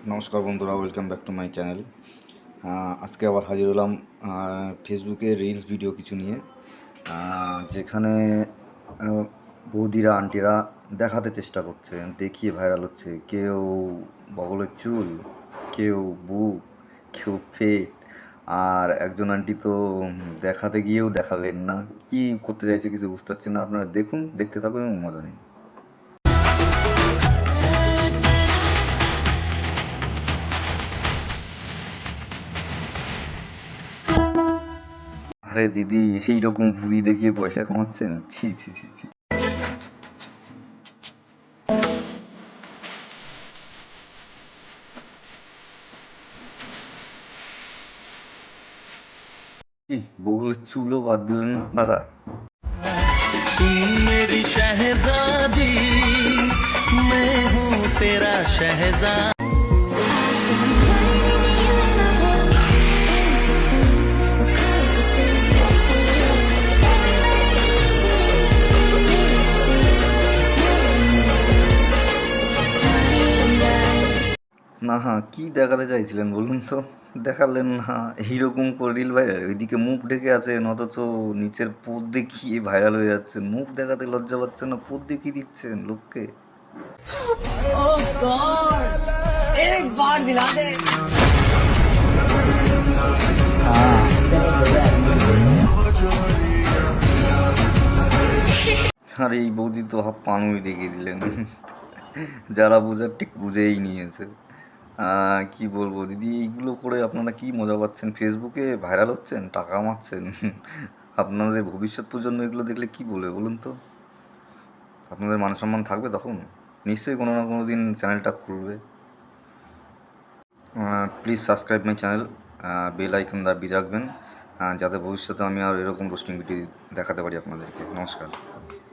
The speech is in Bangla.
নমস্কার বন্ধুরা, welcome back to my channel. আজকে আবার হাজির হলাম ফেসবুকে রিলস ভিডিও কিছু নিয়ে, যেখানে বৌদিরা আন্টিরা দেখাতে চেষ্টা করছে, দেখিয়ে ভাইরাল হচ্ছে। কেউ বগলের চুল, কেউ বুক, কেউ পেট, আর একজন আন্টি তো দেখাতে গিয়েও দেখালেন না। কি করতে চাইছে কিছু বুঝতে পারছেন না। আপনারা দেখুন, দেখতে থাকুন এবং মজা নিন। আরে দিদি, এইরকম ভুড়ি দেখিয়ে পয়সা কামাচ্ছেন? ছি ছি ছি ছি। বউয়ের চুলও বাদ দিলেন না আপনারা। सुन मेरी शहजादी, मैं हूँ तेरा शहजाद। না, হ্যাঁ, কি দেখাতে চাইছিলেন বলুন তো? দেখালেন না। এইরকম করে রিল ভাইরাল, ওইদিকে মুখ ঢেকে আছেন, অথচ নিচের পোদ দেখিয়ে ভাইরাল হয়ে যাচ্ছেন। মুখ দেখাতে লজ্জা পাচ্ছেন না? পোদ দেখিয়ে দিচ্ছেন লোককে। ओह गॉड, एक बार दिला दे। আর এই বৌদি তো হাফ পানুই দেখিয়ে দিলেন। যারা বোঝার ঠিক বুঝেই নিয়েছে। কি বলবো দিদি, এইগুলো করে আপনারা কি মজা পাচ্ছেন? ফেসবুকে ভাইরাল হচ্ছেন, টাকা মারছেন। আপনাদের ভবিষ্যৎ প্রজন্ম এগুলো দেখলে কি বলবে বলুন তো? আপনাদের মান সম্মান থাকবে তখন? নিশ্চয়ই কোনো না কোনো দিন চ্যানেলটা খুলবে। Please subscribe my channel, bell icon দাবি রাখবেন, যাতে ভবিষ্যতে আমি আর এরকম রোস্টিং ভিডিও দেখাতে পারি আপনাদেরকে। নমস্কার।